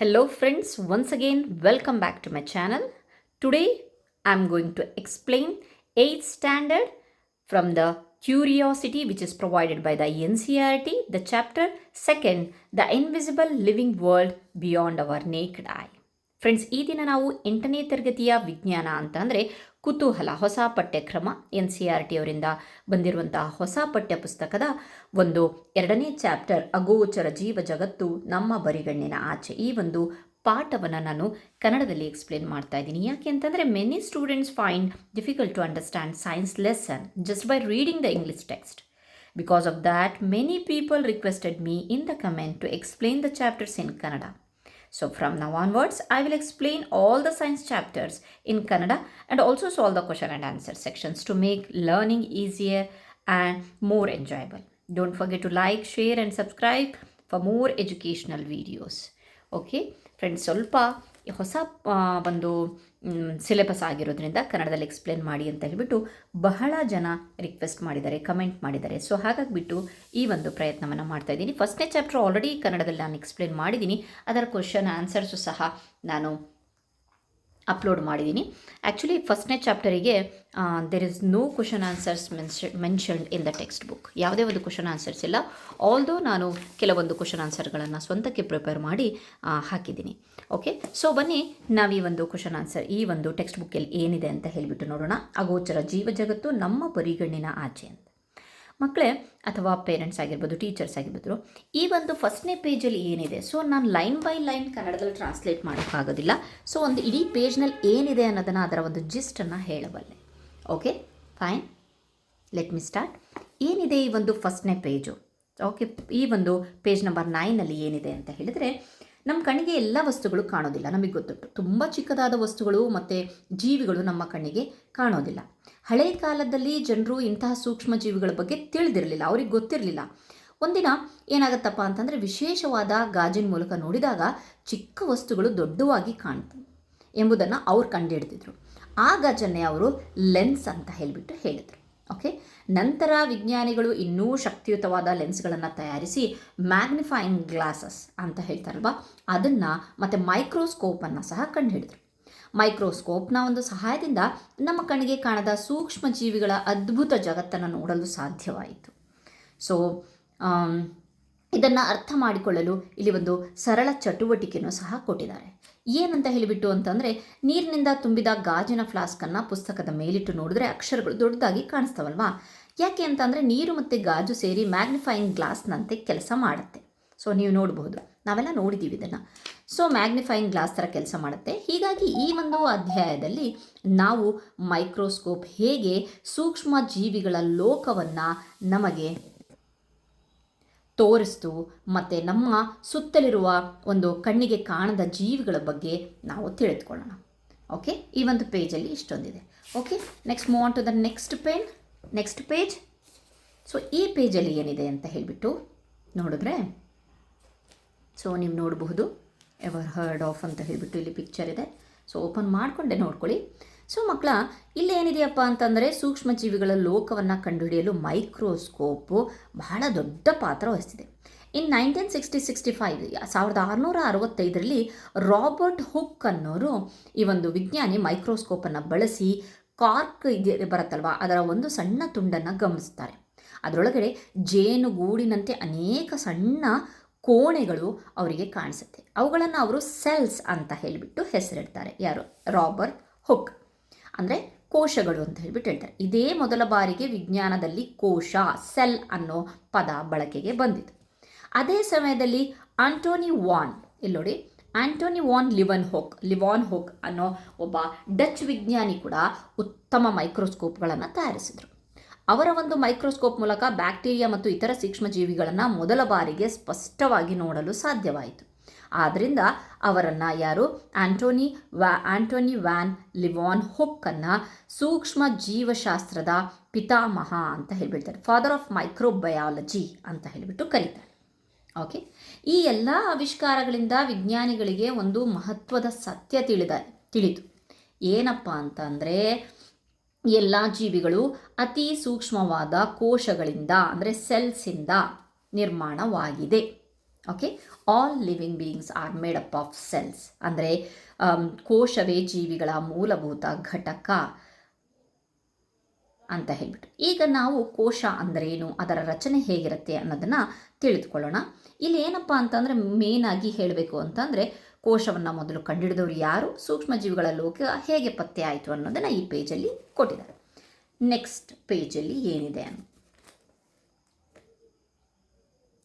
Hello friends, once again welcome back to my channel. Today I am going to explain 8th standard from the curiosity which is provided by the NCERT, the chapter 2nd, the invisible living world beyond our naked eye. Friends, ಈ ದಿನ ನಾವು 8ನೇ ತರಗತಿಯ ವಿಜ್ಞಾನ ಅಂತ ಅಂದರೆ ಕುತೂಹಲ ಹೊಸ ಪಠ್ಯಕ್ರಮ NCERT ಅವರಿಂದ ಬಂದಿರುವಂತಹ ಹೊಸ ಪಠ್ಯ ಪುಸ್ತಕದ ಒಂದು 2ನೇ ಚಾಪ್ಟರ್ ಅಗೋಚರ ಜೀವ ಜಗತ್ತು ನಮ್ಮ ಬರಿಗಣ್ಣಿನ ಆಚೆ, ಈ ಒಂದು ಪಾಠವನ್ನು ನಾನು ಕನ್ನಡದಲ್ಲಿ ಎಕ್ಸ್ಪ್ಲೇನ್ ಮಾಡ್ತಾ ಇದ್ದೀನಿ. ಯಾಕೆ ಅಂತಂದರೆ many students find difficult to understand science lesson just by reading the English text. Because of that, many people requested me in the comment to explain the chapters in Kannada. So from now onwards, I will explain all the science chapters in Kannada and also solve the question and answer sections to make learning easier and more enjoyable. Don't forget to like, share and subscribe for more educational videos. Okay, friends, ಸ್ವಲ್ಪ ಹೊಸ ಒಂದು syllabus ಆಗಿರೋದ್ರಿಂದ ಕನ್ನಡದಲ್ಲಿ explain ಮಾಡಿ ಅಂತ ಹೇಳಿಬಿಟ್ಟು ಬಹಳ ಜನ ರಿಕ್ವೆಸ್ಟ್ ಮಾಡಿದ್ದಾರೆ, ಕಮೆಂಟ್ ಮಾಡಿದ್ದಾರೆ. ಸೊ ಹಾಗಾಗಿಬಿಟ್ಟು ಈ ಒಂದು ಪ್ರಯತ್ನವನ್ನು ಮಾಡ್ತಾ ಇದ್ದೀನಿ. ಫಸ್ಟ್ನೇ ಚಾಪ್ಟರ್ ಆಲ್ರೆಡಿ ಕನ್ನಡದಲ್ಲಿ ನಾನು ಎಕ್ಸ್ಪ್ಲೇನ್ ಮಾಡಿದ್ದೀನಿ, ಅದರ ಕ್ವಶನ್ ಆನ್ಸರ್ಸು ಸಹ ನಾನು ಅಪ್ಲೋಡ್ ಮಾಡಿದ್ದೀನಿ. ಆ್ಯಕ್ಚುಲಿ ಫಸ್ಟ್ನೇ ಚಾಪ್ಟರಿಗೆ there is no question answers mentioned in the textbook. ಯಾವುದೇ ಒಂದು ಕ್ವಶನ್ ಆನ್ಸರ್ಸ್ ಇಲ್ಲ. ಆಲ್ದೋ ನಾನು ಕೆಲವೊಂದು ಕ್ವಶನ್ ಆನ್ಸರ್ಗಳನ್ನು ಸ್ವಂತಕ್ಕೆ ಪ್ರಿಪೇರ್ ಮಾಡಿ ಹಾಕಿದ್ದೀನಿ. ಓಕೆ, ಸೊ ಬನ್ನಿ ನಾವು ಈ ಒಂದು ಕ್ವಶನ್ ಆನ್ಸರ್ ಈ ಒಂದು ಟೆಕ್ಸ್ಟ್ ಬುಕ್ಕಲ್ಲಿ ಏನಿದೆ ಅಂತ ಹೇಳಿಬಿಟ್ಟು ನೋಡೋಣ. ಅಗೋಚರ ಜೀವ ಜಗತ್ತು ನಮ್ಮ ಬರಿಗಣ್ಣಿನ ಆಚೆ ಅಂತ. ಮಕ್ಕಳೇ ಅಥವಾ ಪೇರೆಂಟ್ಸ್ ಆಗಿರ್ಬೋದು, ಟೀಚರ್ಸ್ ಆಗಿರ್ಬೋದು, ಈ ಒಂದು ಫಸ್ಟ್ನೇ ಪೇಜಲ್ಲಿ ಏನಿದೆ, ಸೊ ನಾನು ಲೈನ್ ಬೈ ಲೈನ್ ಕನ್ನಡದಲ್ಲಿ ಟ್ರಾನ್ಸ್ಲೇಟ್ ಮಾಡೋಕ್ಕಾಗೋದಿಲ್ಲ. ಸೊ ಒಂದು ಇಡೀ ಪೇಜ್ನಲ್ಲಿ ಏನಿದೆ ಅನ್ನೋದನ್ನು ಅದರ ಒಂದು ಜಿಸ್ಟನ್ನು ಹೇಳಬಲ್ಲೆ. Okay fine, let me start. ಏನಿದೆ ಈ ಒಂದು ಫಸ್ಟ್ನೇ ಪೇಜು? ಓಕೆ, ಈ ಒಂದು ಪೇಜ್ ನಂಬರ್ 9ನಲ್ಲಿ ಏನಿದೆ ಅಂತ ಹೇಳಿದರೆ, ನಮ್ಮ ಕಣ್ಣಿಗೆ ಎಲ್ಲ ವಸ್ತುಗಳು ಕಾಣೋದಿಲ್ಲ. ನಮಗೆ ಗೊತ್ತುಂಟು, ತುಂಬ ಚಿಕ್ಕದಾದ ವಸ್ತುಗಳು ಮತ್ತು ಜೀವಿಗಳು ನಮ್ಮ ಕಣ್ಣಿಗೆ ಕಾಣೋದಿಲ್ಲ. ಹಳೆ ಕಾಲದಲ್ಲಿ ಜನರು ಇಂತಹ ಸೂಕ್ಷ್ಮ ಜೀವಿಗಳ ಬಗ್ಗೆ ತಿಳಿದಿರಲಿಲ್ಲ, ಅವ್ರಿಗೆ ಗೊತ್ತಿರಲಿಲ್ಲ. ಒಂದಿನ ಏನಾಗುತ್ತಪ್ಪ ಅಂತಂದರೆ, ವಿಶೇಷವಾದ ಗಾಜಿನ ಮೂಲಕ ನೋಡಿದಾಗ ಚಿಕ್ಕ ವಸ್ತುಗಳು ದೊಡ್ಡವಾಗಿ ಕಾಣ್ತವೆ ಎಂಬುದನ್ನು ಅವ್ರು ಕಂಡುಹಿಡಿದಿದ್ರು. ಆ ಗಾಜನ್ನೇ ಅವರು ಲೆನ್ಸ್ ಅಂತ ಹೇಳಿಬಿಟ್ಟು ಹೇಳಿದರು. ಓಕೆ, ನಂತರ ವಿಜ್ಞಾನಿಗಳು ಇನ್ನೂ ಶಕ್ತಿಯುತವಾದ ಲೆನ್ಸ್ಗಳನ್ನು ತಯಾರಿಸಿ ಮ್ಯಾಗ್ನಿಫೈಯಿಂಗ್ ಗ್ಲಾಸಸ್ ಅಂತ ಹೇಳ್ತಾರಲ್ವ, ಅದನ್ನು ಮತ್ತು ಮೈಕ್ರೋಸ್ಕೋಪನ್ನು ಸಹ ಕಂಡುಹಿಡಿದ್ರು. ಮೈಕ್ರೋಸ್ಕೋಪ್ನ ಒಂದು ಸಹಾಯದಿಂದ ನಮ್ಮ ಕಣ್ಣಿಗೆ ಕಾಣದ ಸೂಕ್ಷ್ಮ ಜೀವಿಗಳ ಅದ್ಭುತ ಜಗತ್ತನ್ನು ನೋಡಲು ಸಾಧ್ಯವಾಯಿತು. ಸೊ ಇದನ್ನು ಅರ್ಥ ಮಾಡಿಕೊಳ್ಳಲು ಇಲ್ಲಿ ಒಂದು ಸರಳ ಚಟುವಟಿಕೆಯನ್ನು ಸಹ ಕೊಟ್ಟಿದ್ದಾರೆ. ಏನಂತ ಹೇಳಿಬಿಟ್ಟು ಅಂತಂದರೆ, ನೀರಿನಿಂದ ತುಂಬಿದ ಗಾಜಿನ ಫ್ಲಾಸ್ಕನ್ನು ಪುಸ್ತಕದ ಮೇಲಿಟ್ಟು ನೋಡಿದ್ರೆ ಅಕ್ಷರಗಳು ದೊಡ್ಡದಾಗಿ ಕಾಣಿಸ್ತಾವಲ್ವಾ. ಯಾಕೆ ಅಂತಂದರೆ ನೀರು ಮತ್ತು ಗಾಜು ಸೇರಿ ಮ್ಯಾಗ್ನಿಫೈಯಿಂಗ್ ಗ್ಲಾಸ್ನಂತೆ ಕೆಲಸ ಮಾಡುತ್ತೆ. ಸೊ ನೀವು ನೋಡಬಹುದು, ನಾವೆಲ್ಲ ನೋಡಿದ್ದೀವಿ ಇದನ್ನು. ಸೊ ಮ್ಯಾಗ್ನಿಫೈಯಿಂಗ್ ಗ್ಲಾಸ್ ಥರ ಕೆಲಸ ಮಾಡುತ್ತೆ. ಹೀಗಾಗಿ ಈ ಒಂದು ಅಧ್ಯಾಯದಲ್ಲಿ ನಾವು ಮೈಕ್ರೋಸ್ಕೋಪ್ ಹೇಗೆ ಸೂಕ್ಷ್ಮ ಜೀವಿಗಳ ಲೋಕವನ್ನು ನಮಗೆ ತೋರಿಸ್ತು ಮತ್ತು ನಮ್ಮ ಸುತ್ತಲಿರುವ ಒಂದು ಕಣ್ಣಿಗೆ ಕಾಣದ ಜೀವಿಗಳ ಬಗ್ಗೆ ನಾವು ತಿಳಿದುಕೊಳ್ಳೋಣ. ಓಕೆ, ಈ ಒಂದು ಪೇಜಲ್ಲಿ ಇಷ್ಟೊಂದಿದೆ. Okay, next move on to the next page. So ಈ ಪೇಜಲ್ಲಿ ಏನಿದೆ ಅಂತ ಹೇಳಿಬಿಟ್ಟು ನೋಡಿದ್ರೆ, ಸೊ ನೀವು ನೋಡಬಹುದು, ಎವರ್ ಹರ್ಡ್ ಆಫ್ ಅಂತ ಹೇಳಿಬಿಟ್ಟು ಇಲ್ಲಿ ಪಿಕ್ಚರ್ ಇದೆ. ಸೊ ಓಪನ್ ಮಾಡಿಕೊಂಡೆ ನೋಡ್ಕೊಳ್ಳಿ. ಸೊ ಮಕ್ಕಳ, ಇಲ್ಲಿ ಏನಿದೆಯಪ್ಪ ಅಂತಂದರೆ, ಸೂಕ್ಷ್ಮ ಜೀವಿಗಳ ಲೋಕವನ್ನು ಕಂಡುಹಿಡಿಯಲು ಮೈಕ್ರೋಸ್ಕೋಪು ಬಹಳ ದೊಡ್ಡ ಪಾತ್ರ ವಹಿಸ್ತಿದೆ. ಇನ್ 1665 ರಾಬರ್ಟ್ ಹುಕ್ ಅನ್ನೋರು, ಈ ಒಂದು ವಿಜ್ಞಾನಿ ಮೈಕ್ರೋಸ್ಕೋಪನ್ನು ಬಳಸಿ ಕಾರ್ಕ್ ಬರುತ್ತಲ್ವ, ಅದರ ಒಂದು ಸಣ್ಣ ತುಂಡನ್ನು ಗಮನಿಸ್ತಾರೆ. ಅದರೊಳಗಡೆ ಜೇನುಗೂಡಿನಂತೆ ಅನೇಕ ಸಣ್ಣ ಕೋಣೆಗಳು ಅವರಿಗೆ ಕಾಣಿಸುತ್ತೆ. ಅವುಗಳನ್ನು ಅವರು ಸೆಲ್ಸ್ ಅಂತ ಹೇಳಿಬಿಟ್ಟು ಹೆಸರಿಡ್ತಾರೆ. ಯಾರು? Robert Hooke. ಅಂದರೆ ಕೋಶಗಳು ಅಂತ ಹೇಳ್ಬಿಟ್ಟು ಹೇಳ್ತಾರೆ. ಇದೇ ಮೊದಲ ಬಾರಿಗೆ ವಿಜ್ಞಾನದಲ್ಲಿ ಕೋಶ, ಸೆಲ್ ಅನ್ನೋ ಪದ ಬಳಕೆಗೆ ಬಂದಿತು. ಅದೇ ಸಮಯದಲ್ಲಿ ಆಂಟೋನಿ ವಾನ್ ಲಿವಾನ್ ಹುಕ್ ಅನ್ನೋ ಒಬ್ಬ ಡಚ್ ವಿಜ್ಞಾನಿ ಕೂಡ ಉತ್ತಮ ಮೈಕ್ರೋಸ್ಕೋಪ್ಗಳನ್ನು ತಯಾರಿಸಿದರು. ಅವರ ಒಂದು ಮೈಕ್ರೋಸ್ಕೋಪ್ ಮೂಲಕ ಬ್ಯಾಕ್ಟೀರಿಯಾ ಮತ್ತು ಇತರ ಸೂಕ್ಷ್ಮಜೀವಿಗಳನ್ನು ಮೊದಲ ಬಾರಿಗೆ ಸ್ಪಷ್ಟವಾಗಿ ನೋಡಲು ಸಾಧ್ಯವಾಯಿತು. ಆದ್ದರಿಂದ ಅವರನ್ನು ಯಾರು? ಆಂಟೋನಿ ವ್ಯಾನ್ ಲಿವಾನ್ ಹುಕ್ಕನ್ನು ಸೂಕ್ಷ್ಮ ಜೀವಶಾಸ್ತ್ರದ ಪಿತಾಮಹ ಅಂತ ಹೇಳಿಬಿಡ್ತಾರೆ, ಫಾದರ್ ಆಫ್ ಮೈಕ್ರೋಬಯಾಲಜಿ ಅಂತ ಹೇಳಿಬಿಟ್ಟು ಕರೀತಾರೆ. ಓಕೆ, ಈ ಎಲ್ಲ ಆವಿಷ್ಕಾರಗಳಿಂದ ವಿಜ್ಞಾನಿಗಳಿಗೆ ಒಂದು ಮಹತ್ವದ ಸತ್ಯ ತಿಳಿತು. ಏನಪ್ಪ ಅಂತಂದರೆ, ಎಲ್ಲ ಜೀವಿಗಳು ಅತಿ ಸೂಕ್ಷ್ಮವಾದ ಕೋಶಗಳಿಂದ ಅಂದರೆ ಸೆಲ್ಸಿಂದ ನಿರ್ಮಾಣವಾಗಿದೆ. Okay, all living beings are made up of cells. ಅಂದರೆ ಕೋಶವೇ ಜೀವಿಗಳ ಮೂಲಭೂತ ಘಟಕ ಅಂತ ಹೇಳ್ಬಿಟ್ಟು. ಈಗ ನಾವು ಕೋಶ ಅಂದ್ರೇನು, ಅದರ ರಚನೆ ಹೇಗಿರುತ್ತೆ ಅನ್ನೋದನ್ನು ತಿಳಿದುಕೊಳ್ಳೋಣ. ಇಲ್ಲಿ ಏನಪ್ಪ ಅಂತಂದರೆ ಮೇನಾಗಿ ಹೇಳಬೇಕು ಅಂತಂದರೆ ಕೋಶವನ್ನು ಮೊದಲು ಕಂಡುಹಿಡಿದವರು ಯಾರು, ಸೂಕ್ಷ್ಮಜೀವಿಗಳ ಲೋಕ ಹೇಗೆ ಪತ್ತೆ ಆಯಿತು ಅನ್ನೋದನ್ನು ಈ ಪೇಜಲ್ಲಿ ಕೊಟ್ಟಿದ್ದಾರೆ. ನೆಕ್ಸ್ಟ್ ಪೇಜಲ್ಲಿ ಏನಿದೆ ಅಂತ.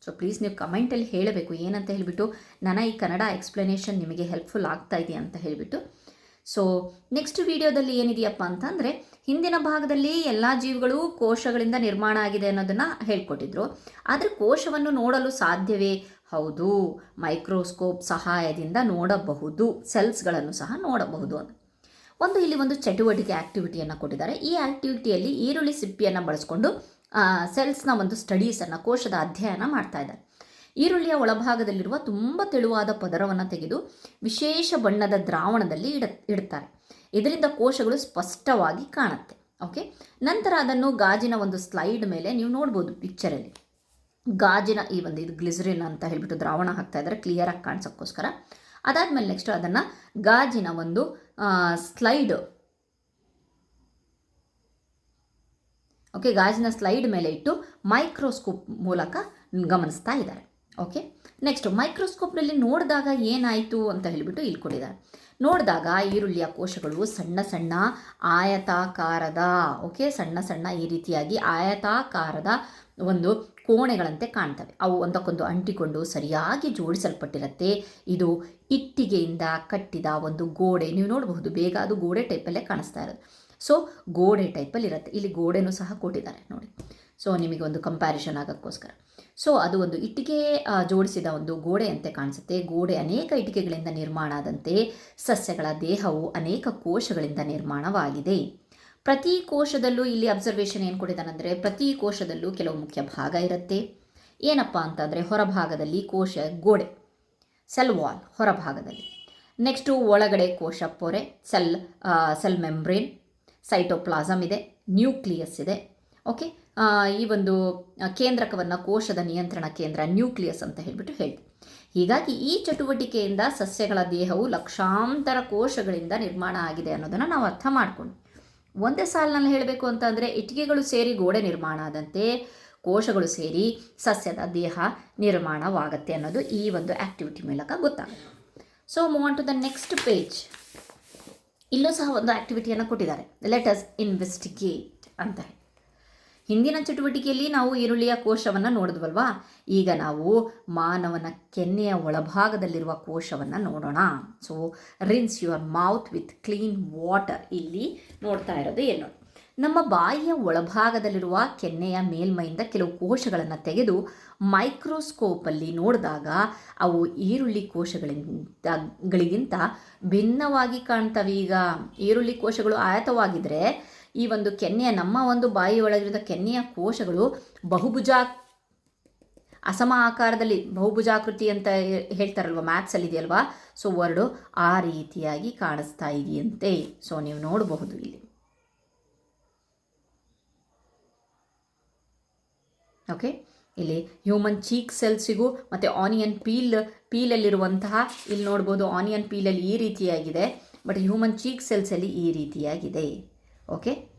ಸೊ ಪ್ಲೀಸ್ ನೀವು ಕಮೆಂಟಲ್ಲಿ ಹೇಳಬೇಕು ಏನಂತ ಹೇಳಿಬಿಟ್ಟು, ನನ್ನ ಈ ಕನ್ನಡ ಎಕ್ಸ್ಪ್ಲನೇಷನ್ ನಿಮಗೆ ಹೆಲ್ಪ್ಫುಲ್ ಆಗ್ತಾ ಇದೆ ಅಂತ ಹೇಳಿಬಿಟ್ಟು. ಸೊ ನೆಕ್ಸ್ಟ್ ವಿಡಿಯೋದಲ್ಲಿ ಏನಿದೆಯಪ್ಪ ಅಂತಂದರೆ, ಹಿಂದಿನ ಭಾಗದಲ್ಲಿ ಎಲ್ಲ ಜೀವಿಗಳು ಕೋಶಗಳಿಂದ ನಿರ್ಮಾಣ ಆಗಿದೆ ಅನ್ನೋದನ್ನು ಹೇಳ್ಕೊಟ್ಟಿದ್ರು. ಆದರೆ ಕೋಶವನ್ನು ನೋಡಲು ಸಾಧ್ಯವೇ? ಹೌದು, ಮೈಕ್ರೋಸ್ಕೋಪ್ ಸಹಾಯದಿಂದ ನೋಡಬಹುದು, ಸೆಲ್ಸ್ಗಳನ್ನು ಸಹ ನೋಡಬಹುದು. ಇಲ್ಲಿ ಒಂದು ಚಟುವಟಿಕೆ ಆ್ಯಕ್ಟಿವಿಟಿಯನ್ನು ಕೊಟ್ಟಿದ್ದಾರೆ. ಈ ಆ್ಯಕ್ಟಿವಿಟಿಯಲ್ಲಿ ಈರುಳ್ಳಿ ಸಿಪ್ಪಿಯನ್ನು ಬಳಸ್ಕೊಂಡು ಸೆಲ್ಸ್ನ ಒಂದು ಸ್ಟಡೀಸನ್ನು, ಕೋಶದ ಅಧ್ಯಯನ ಮಾಡ್ತಾ ಇದ್ದಾರೆ. ಈರುಳ್ಳಿಯ ಒಳಭಾಗದಲ್ಲಿರುವ ತುಂಬ ತೆಳುವಾದ ಪದರವನ್ನು ತೆಗೆದು ವಿಶೇಷ ಬಣ್ಣದ ದ್ರಾವಣದಲ್ಲಿ ಇಡುತ್ತಾರೆ. ಇದರಿಂದ ಕೋಶಗಳು ಸ್ಪಷ್ಟವಾಗಿ ಕಾಣುತ್ತೆ. ಓಕೆ, ನಂತರ ಅದನ್ನು ಗಾಜಿನ ಒಂದು ಸ್ಲೈಡ್ ಮೇಲೆ ನೀವು ನೋಡ್ಬೋದು ಪಿಕ್ಚರಲ್ಲಿ. ಗಾಜಿನ ಇದು ಗ್ಲಿಸರಿನ್ ಅಂತ ಹೇಳಿಬಿಟ್ಟು ದ್ರಾವಣ ಹಾಕ್ತಾ ಇದ್ದಾರೆ ಕ್ಲಿಯರಾಗಿ ಕಾಣಿಸೋಕ್ಕೋಸ್ಕರ. ಅದಾದಮೇಲೆ ನೆಕ್ಸ್ಟ್ ಅದನ್ನು ಗಾಜಿನ ಒಂದು ಸ್ಲೈಡ್, ಓಕೆ, ಗಾಜಿನ ಸ್ಲೈಡ್ ಮೇಲೆ ಇಟ್ಟು ಮೈಕ್ರೋಸ್ಕೋಪ್ ಮೂಲಕ ಗಮನಿಸ್ತಾ ಇದ್ದಾರೆ. ಓಕೆ, ನೆಕ್ಸ್ಟ್ ಮೈಕ್ರೋಸ್ಕೋಪ್ನಲ್ಲಿ ನೋಡಿದಾಗ ಏನಾಯಿತು ಅಂತ ಹೇಳಿಬಿಟ್ಟು ಇಲ್ಲಿ ಕೊಟ್ಟಿದ್ದಾರೆ. ನೋಡಿದಾಗ ಈರುಳ್ಳಿಯ ಕೋಶಗಳು ಸಣ್ಣ ಸಣ್ಣ ಆಯತಾಕಾರದ, ಓಕೆ, ಸಣ್ಣ ಸಣ್ಣ ಈ ರೀತಿಯಾಗಿ ಆಯತಾಕಾರದ ಒಂದು ಕೋಣೆಗಳಂತೆ ಕಾಣ್ತವೆ. ಅವು ಒಂದಕ್ಕೊಂದು ಅಂಟಿಕೊಂಡು ಸರಿಯಾಗಿ ಜೋಡಿಸಲ್ಪಟ್ಟಿರುತ್ತೆ. ಇದು ಇಟ್ಟಿಗೆಯಿಂದ ಕಟ್ಟಿದ ಒಂದು ಗೋಡೆ, ನೀವು ನೋಡಬಹುದು ಬೇಗ ಅದು ಗೋಡೆ ಟೈಪಲ್ಲೇ ಕಾಣಿಸ್ತಾ ಇರೋದು. ಸೊ ಗೋಡೆ ಟೈಪಲ್ಲಿ ಇರುತ್ತೆ. ಇಲ್ಲಿ ಗೋಡೆನೂ ಸಹ ಕೊಟ್ಟಿದ್ದಾರೆ ನೋಡಿ. ಸೊ ನಿಮಗೆ ಒಂದು ಕಂಪ್ಯಾರಿಷನ್ ಆಗೋಕ್ಕೋಸ್ಕರ. ಸೊ ಅದು ಒಂದು ಇಟ್ಟಿಗೆ ಜೋಡಿಸಿದ ಒಂದು ಗೋಡೆಯಂತೆ ಕಾಣಿಸುತ್ತೆ. ಗೋಡೆ ಅನೇಕ ಇಟ್ಟಿಗೆಗಳಿಂದ ನಿರ್ಮಾಣ ಆದಂತೆ ಸಸ್ಯಗಳ ದೇಹವು ಅನೇಕ ಕೋಶಗಳಿಂದ ನಿರ್ಮಾಣವಾಗಿದೆ. ಪ್ರತಿ ಕೋಶದಲ್ಲೂ ಇಲ್ಲಿ ಅಬ್ಸರ್ವೇಷನ್ ಏನು ಕೊಟ್ಟಿದ್ದಾನೆಂದರೆ, ಪ್ರತಿ ಕೋಶದಲ್ಲೂ ಕೆಲವು ಮುಖ್ಯ ಭಾಗ ಇರುತ್ತೆ. ಏನಪ್ಪ ಅಂತಂದರೆ ಹೊರಭಾಗದಲ್ಲಿ ಕೋಶ ಗೋಡೆ, ಸೆಲ್ ವಾಲ್ ಹೊರಭಾಗದಲ್ಲಿ. ನೆಕ್ಸ್ಟು ಒಳಗಡೆ ಕೋಶ ಪೊರೆ, ಸೆಲ್ ಮೆಂಬ್ರೇನ್, ಸೈಟೋಪ್ಲಾಸಮ್ ಇದೆ, ನ್ಯೂಕ್ಲಿಯಸ್ ಇದೆ. ಓಕೆ, ಈ ಒಂದು ಕೇಂದ್ರಕವನ್ನು ಕೋಶದ ನಿಯಂತ್ರಣ ಕೇಂದ್ರ ನ್ಯೂಕ್ಲಿಯಸ್ ಅಂತ ಹೇಳಿಬಿಟ್ಟು ಹೇಳ್ತೀವಿ. ಹೀಗಾಗಿ ಈ ಚಟುವಟಿಕೆಯಿಂದ ಸಸ್ಯಗಳ ದೇಹವು ಲಕ್ಷಾಂತರ ಕೋಶಗಳಿಂದ ನಿರ್ಮಾಣ ಆಗಿದೆ ಅನ್ನೋದನ್ನು ನಾವು ಅರ್ಥ ಮಾಡಿಕೊಂಡು, ಒಂದೇ ಸಾಲಿನಲ್ಲಿ ಹೇಳಬೇಕು ಅಂತಂದರೆ ಇಟ್ಟಿಗೆಗಳು ಸೇರಿ ಗೋಡೆ ನಿರ್ಮಾಣ ಆದಂತೆ ಕೋಶಗಳು ಸೇರಿ ಸಸ್ಯದ ದೇಹ ನಿರ್ಮಾಣವಾಗುತ್ತೆ ಅನ್ನೋದು ಈ ಒಂದು ಆ್ಯಕ್ಟಿವಿಟಿ ಮೂಲಕ ಗೊತ್ತಾಗುತ್ತೆ. So move on to the next page. ಇಲ್ಲೂ ಸಹ ಒಂದು ಆ್ಯಕ್ಟಿವಿಟಿಯನ್ನು ಕೊಟ್ಟಿದ್ದಾರೆ, ಲೆಟ್ ಅಸ್ ಇನ್ವೆಸ್ಟಿಗೇಟ್ ಅಂತ. ಹಿಂದಿನ ಚಟುವಟಿಕೆಯಲ್ಲಿ ನಾವು ಈರುಳ್ಳಿಯ ಕೋಶವನ್ನು ನೋಡಿದ್ವಲ್ವಾ, ಈಗ ನಾವು ಮಾನವನ ಕೆನ್ನೆಯ ಒಳಭಾಗದಲ್ಲಿರುವ ಕೋಶವನ್ನು ನೋಡೋಣ. So rinse your mouth with clean water. ಇಲ್ಲಿ ನೋಡ್ತಾ ಇರೋದು ಏನು, ನಮ್ಮ ಬಾಯಿಯ ಒಳಭಾಗದಲ್ಲಿರುವ ಕೆನ್ನೆಯ ಮೇಲ್ಮೈಯಿಂದ ಕೆಲವು ಕೋಶಗಳನ್ನು ತೆಗೆದು ಮೈಕ್ರೋಸ್ಕೋಪಲ್ಲಿ ನೋಡಿದಾಗ ಅವು ಈರುಳ್ಳಿ ಕೋಶಗಳಿಗಿಂತ ಭಿನ್ನವಾಗಿ ಕಾಣ್ತವೆ. ಈಗ ಈರುಳ್ಳಿ ಕೋಶಗಳು ಆಯತವಾಗಿದ್ದರೆ ಈ ಒಂದು ಕೆನ್ನೆಯ, ನಮ್ಮ ಒಂದು ಬಾಯಿ ಒಳಗಿರುವ ಕೆನ್ನೆಯ ಕೋಶಗಳು ಅಸಮ ಆಕಾರದಲ್ಲಿ ಬಹುಭುಜಾಕೃತಿ ಅಂತ ಹೇಳ್ತಾರಲ್ವ, ಮ್ಯಾಥ್ಸಲ್ಲಿ ಇದೆಯಲ್ವಾ, ಸೊ ವರ್ಡು ಆ ರೀತಿಯಾಗಿ ಕಾಣಿಸ್ತಾ ಇದೆಯಂತೆ. ಸೊ ನೀವು ನೋಡಬಹುದು ಇಲ್ಲಿ. ಓಕೆ, ಇಲ್ಲಿ ಹ್ಯೂಮನ್ ಚೀಕ್ ಸೆಲ್ಸಿಗೂ ಮತ್ತು ಆನಿಯನ್ ಪೀಲಲ್ಲಿರುವಂತಹ, ಇಲ್ಲಿ ನೋಡ್ಬೋದು ಆನಿಯನ್ ಪೀಲಲ್ಲಿ ಈ ರೀತಿಯಾಗಿದೆ, ಬಟ್ ಹ್ಯೂಮನ್ ಚೀಕ್ ಸೆಲ್ಸಲ್ಲಿ ಈ ರೀತಿಯಾಗಿದೆ. ಓಕೆ,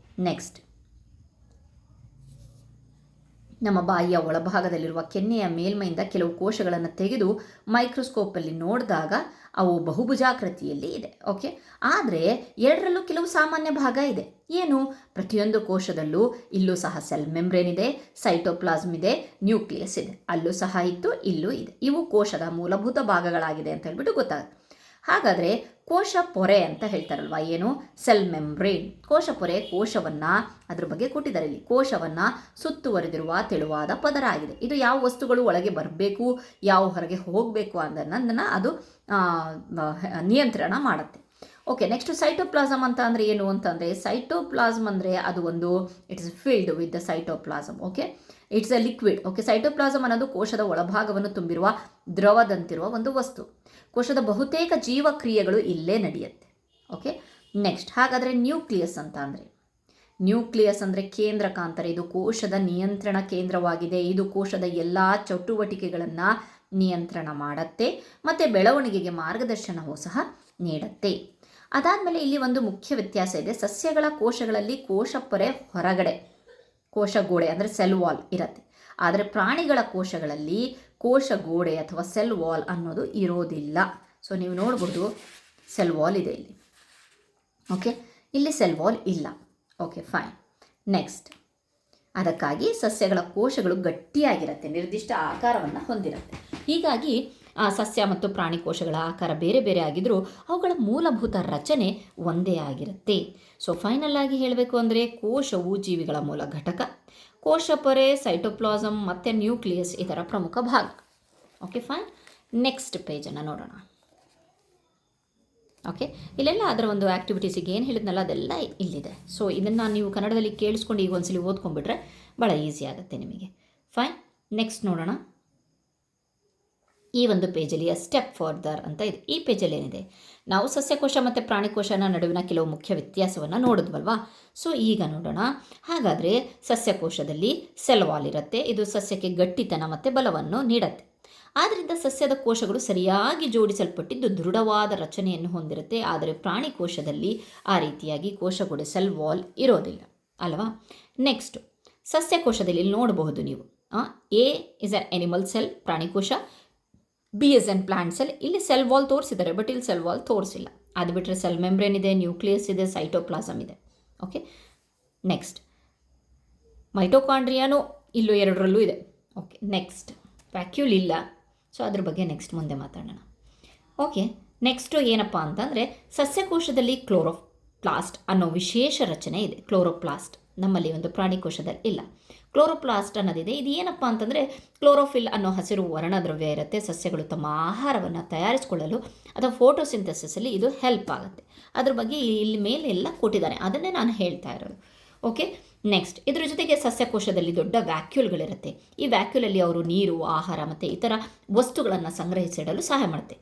ನೆಕ್ಸ್ಟ್ ನಮ್ಮ ಬಾಯಿಯ ಒಳಭಾಗದಲ್ಲಿರುವ ಕೆನ್ನೆಯ ಮೇಲ್ಮೈಯಿಂದ ಕೆಲವು ಕೋಶಗಳನ್ನು ತೆಗೆದು ಮೈಕ್ರೋಸ್ಕೋಪಲ್ಲಿ ನೋಡಿದಾಗ ಅವು ಬಹುಭುಜಾಕೃತಿಯಲ್ಲಿ ಇದೆ. ಓಕೆ, ಆದರೆ ಎರಡರಲ್ಲೂ ಕೆಲವು ಸಾಮಾನ್ಯ ಭಾಗ ಇದೆ. ಏನು? ಪ್ರತಿಯೊಂದು ಕೋಶದಲ್ಲೂ ಇಲ್ಲೂ ಸಹ ಸೆಲ್ ಮೆಂಬ್ರೇನ್ ಇದೆ, ಸೈಟೋಪ್ಲಾಸ್ಮ್ ಇದೆ, ನ್ಯೂಕ್ಲಿಯಸ್ ಇದೆ. ಅಲ್ಲೂ ಸಹ ಇತ್ತು, ಇಲ್ಲೂ ಇದೆ. ಇವು ಕೋಶದ ಮೂಲಭೂತ ಭಾಗಗಳಾಗಿದೆ ಅಂತ ಹೇಳ್ಬಿಟ್ಟು ಗೊತ್ತಾಗುತ್ತೆ. ಹಾಗಾದರೆ ಕೋಶ ಪೊರೆ ಅಂತ ಹೇಳ್ತಾರಲ್ವ, ಏನು? Cell membrane. ಕೋಶ ಪೊರೆ ಕೋಶವನ್ನು, ಅದ್ರ ಬಗ್ಗೆ ಕೊಟ್ಟಿದ್ದಾರೆ ಇಲ್ಲಿ, ಕೋಶವನ್ನು ಸುತ್ತುವರೆದಿರುವ ತೆಳುವಾದ ಪದರ ಆಗಿದೆ. ಇದು ಯಾವ ವಸ್ತುಗಳು ಒಳಗೆ ಬರಬೇಕು, ಯಾವ ಹೊರಗೆ ಹೋಗಬೇಕು ಅನ್ನೋದನ್ನು ಅದು ನಿಯಂತ್ರಣ ಮಾಡುತ್ತೆ. ಓಕೆ, ನೆಕ್ಸ್ಟ್ ಸೈಟೋಪ್ಲಾಸಮ್ ಅಂತ ಅಂದರೆ ಏನು ಅಂತಂದರೆ, ಸೈಟೋಪ್ಲಾಸಮ್ ಅಂದರೆ ಅದು ಒಂದು it's filled with the cytoplasm. Okay, it's a liquid. Okay, cytoplasm ಅನ್ನೋದು ಕೋಶದ ಒಳಭಾಗವನ್ನು ತುಂಬಿರುವ ದ್ರವದಂತಿರುವ ಒಂದು ವಸ್ತು. ಕೋಶದ ಬಹುತೇಕ ಜೀವಕ್ರಿಯೆಗಳು ಇಲ್ಲೇ ನಡೆಯುತ್ತೆ. ಓಕೆ, ನೆಕ್ಸ್ಟ್ ಹಾಗಾದರೆ ನ್ಯೂಕ್ಲಿಯಸ್ ಅಂತ ಅಂದರೆ, ನ್ಯೂಕ್ಲಿಯಸ್ ಅಂದರೆ ಕೇಂದ್ರಕ ಅಂತಾರೆ. ಇದು ಕೋಶದ ನಿಯಂತ್ರಣ ಕೇಂದ್ರವಾಗಿದೆ. ಇದು ಕೋಶದ ಎಲ್ಲ ಚಟುವಟಿಕೆಗಳನ್ನು ನಿಯಂತ್ರಣ ಮಾಡುತ್ತೆ ಮತ್ತು ಬೆಳವಣಿಗೆಗೆ ಮಾರ್ಗದರ್ಶನವೂ ಸಹ ನೀಡುತ್ತೆ. ಅದಾದಮೇಲೆ ಇಲ್ಲಿ ಒಂದು ಮುಖ್ಯ ವ್ಯತ್ಯಾಸ ಇದೆ. ಸಸ್ಯಗಳ ಕೋಶಗಳಲ್ಲಿ ಕೋಶಪೊರೆ ಹೊರಗಡೆ ಕೋಶಗೋಡೆ ಅಂದರೆ ಸೆಲ್ ವಾಲ್ ಇರುತ್ತೆ. ಆದರೆ ಪ್ರಾಣಿಗಳ ಕೋಶಗಳಲ್ಲಿ ಕೋಶಗೋಡೆ ಅಥವಾ ಸೆಲ್ ವಾಲ್ ಅನ್ನೋದು ಇರೋದಿಲ್ಲ. ಸೊ ನೀವು ನೋಡ್ಬೋದು ಸೆಲ್ ವಾಲ್ ಇದೆ ಇಲ್ಲಿ. ಓಕೆ, ಇಲ್ಲಿ ಸೆಲ್ ವಾಲ್ ಇಲ್ಲ. Okay, fine. ನೆಕ್ಸ್ಟ್, ಅದಕ್ಕಾಗಿ ಸಸ್ಯಗಳ ಕೋಶಗಳು ಗಟ್ಟಿಯಾಗಿರುತ್ತೆ, ನಿರ್ದಿಷ್ಟ ಆಕಾರವನ್ನು ಹೊಂದಿರುತ್ತೆ. ಹೀಗಾಗಿ ಸಸ್ಯ ಮತ್ತು ಪ್ರಾಣಿ ಕೋಶಗಳ ಆಕಾರ ಬೇರೆ ಬೇರೆ ಆಗಿದ್ದರೂ ಅವುಗಳ ಮೂಲಭೂತ ರಚನೆ ಒಂದೇ ಆಗಿರುತ್ತೆ. ಸೊ ಫೈನಲ್ ಆಗಿ ಹೇಳಬೇಕು ಅಂದರೆ ಕೋಶವು ಜೀವಿಗಳ ಮೂಲ ಘಟಕ. ಕೋಶಪೊರೆ, ಸೈಟೋಪ್ಲಾಸಮ್ ಮತ್ತು ನ್ಯೂಕ್ಲಿಯಸ್ ಇದರ ಪ್ರಮುಖ ಭಾಗ. Okay, fine. ನೆಕ್ಸ್ಟ್ ಪೇಜನ್ನು ನೋಡೋಣ. ಓಕೆ, ಇಲ್ಲೆಲ್ಲ ಅದರ ಒಂದು ಆ್ಯಕ್ಟಿವಿಟೀಸಿಗೆ ಏನು ಹೇಳಿದ್ನಲ್ಲ ಅದೆಲ್ಲ ಇಲ್ಲಿದೆ. ಸೊ ಇದನ್ನು ನೀವು ಕನ್ನಡದಲ್ಲಿ ಕೇಳಿಸ್ಕೊಂಡು ಈಗ ಒಂದ್ಸಲಿ ಓದ್ಕೊಂಡ್ಬಿಟ್ರೆ ಭಾಳ ಈಸಿ ಆಗುತ್ತೆ ನಿಮಗೆ. ಫೈನ್. ನೆಕ್ಸ್ಟ್ ನೋಡೋಣ. ಈ ಒಂದು ಪೇಜಲ್ಲಿ ಸ್ಟೆಪ್ ಫರ್ದರ್ ಅಂತ ಇದೆ. ಈ ಪೇಜಲ್ಲಿ ಏನಿದೆ, ನಾವು ಸಸ್ಯಕೋಶ ಮತ್ತು ಪ್ರಾಣಿಕೋಶನ ನಡುವಿನ ಕೆಲವು ಮುಖ್ಯ ವ್ಯತ್ಯಾಸವನ್ನು ನೋಡಿದ್ವಲ್ವಾ. ಸೊ ಈಗ ನೋಡೋಣ. ಹಾಗಾದರೆ ಸಸ್ಯಕೋಶದಲ್ಲಿ ಸೆಲ್ ವಾಲ್ ಇರುತ್ತೆ. ಇದು ಸಸ್ಯಕ್ಕೆ ಗಟ್ಟಿತನ ಮತ್ತು ಬಲವನ್ನು ನೀಡುತ್ತೆ. ಆದ್ದರಿಂದ ಸಸ್ಯದ ಕೋಶಗಳು ಸರಿಯಾಗಿ ಜೋಡಿಸಲ್ಪಟ್ಟಿದ್ದು ದೃಢವಾದ ರಚನೆಯನ್ನು ಹೊಂದಿರುತ್ತೆ. ಆದರೆ ಪ್ರಾಣಿ ಕೋಶದಲ್ಲಿ ಆ ರೀತಿಯಾಗಿ ಕೋಶಗೋಡೆ ಸೆಲ್ ವಾಲ್ ಇರೋದಿಲ್ಲ ಅಲ್ವಾ. ನೆಕ್ಸ್ಟು ಸಸ್ಯಕೋಶದಲ್ಲಿ ನೋಡಬಹುದು ನೀವು, A is an animal cell ಪ್ರಾಣಿಕೋಶ, B is an plant cell. ಇಲ್ಲಿ ಸೆಲ್ ವಾಲ್ ತೋರಿಸಿದ್ದಾರೆ, ಬಟ್ ಇಲ್ಲಿ ಸೆಲ್ ವಾಲ್ ತೋರಿಸಿಲ್ಲ. ಅದು ಬಿಟ್ಟರೆ ಸೆಲ್ ಮೆಂಬ್ರೇನ್ ಇದೆ, ನ್ಯೂಕ್ಲಿಯಸ್ ಇದೆ, ಸೈಟೋಪ್ಲಾಸಮ್ ಇದೆ. ಓಕೆ, ನೆಕ್ಸ್ಟ್ ಮೈಟೋಕಾಂಡ್ರಿಯಾನು ಇಲ್ಲೂ ಎರಡರಲ್ಲೂ ಇದೆ. ಓಕೆ, ನೆಕ್ಸ್ಟ್ ವ್ಯಾಕ್ಯೂಲ್ ಇಲ್ಲ. ಸೊ ಅದ್ರ ಬಗ್ಗೆ ನೆಕ್ಸ್ಟ್ ಮುಂದೆ ಮಾತಾಡೋಣ. ಓಕೆ, ನೆಕ್ಸ್ಟು ಏನಪ್ಪ ಅಂತಂದರೆ ಸಸ್ಯಕೋಶದಲ್ಲಿ ಕ್ಲೋರೋಪ್ಲಾಸ್ಟ್ ಅನ್ನೋ ವಿಶೇಷ ರಚನೆ ಇದೆ. ಕ್ಲೋರೋಪ್ಲಾಸ್ಟ್ ನಮ್ಮಲ್ಲಿ ಒಂದು ಪ್ರಾಣಿಕೋಶದಲ್ಲಿ ಇಲ್ಲ. ಕ್ಲೋರೋಪ್ಲಾಸ್ಟ್ ಅನ್ನೋದಿದೆ. ಇದು ಏನಪ್ಪ ಅಂತಂದರೆ ಕ್ಲೋರೋಫಿಲ್ ಅನ್ನೋ ಹಸಿರು ವರ್ಣದ್ರವ್ಯ ಇರುತ್ತೆ. ಸಸ್ಯಗಳು ತಮ್ಮ ಆಹಾರವನ್ನು ತಯಾರಿಸಿಕೊಳ್ಳಲು ಅಥವಾ ಫೋಟೋಸಿಂಥಸಿಸಲ್ಲಿ ಇದು ಹೆಲ್ಪ್ ಆಗುತ್ತೆ. ಅದ್ರ ಬಗ್ಗೆ ಇಲ್ಲಿ ಮೇಲೆ ಎಲ್ಲ ಕೊಟ್ಟಿದ್ದಾರೆ, ಅದನ್ನೇ ನಾನು ಹೇಳ್ತಾ ಇರೋದು. ಓಕೆ, ನೆಕ್ಸ್ಟ್ ಇದ್ರ ಜೊತೆಗೆ ಸಸ್ಯಕೋಶದಲ್ಲಿ ದೊಡ್ಡ ವ್ಯಾಕ್ಯೂಲ್ಗಳಿರುತ್ತೆ. ಈ ವ್ಯಾಕ್ಯೂಲಲ್ಲಿ ಅವರು ನೀರು, ಆಹಾರ ಮತ್ತು ಇತರ ವಸ್ತುಗಳನ್ನು ಸಂಗ್ರಹಿಸಿಡಲು ಸಹಾಯ ಮಾಡುತ್ತೆ.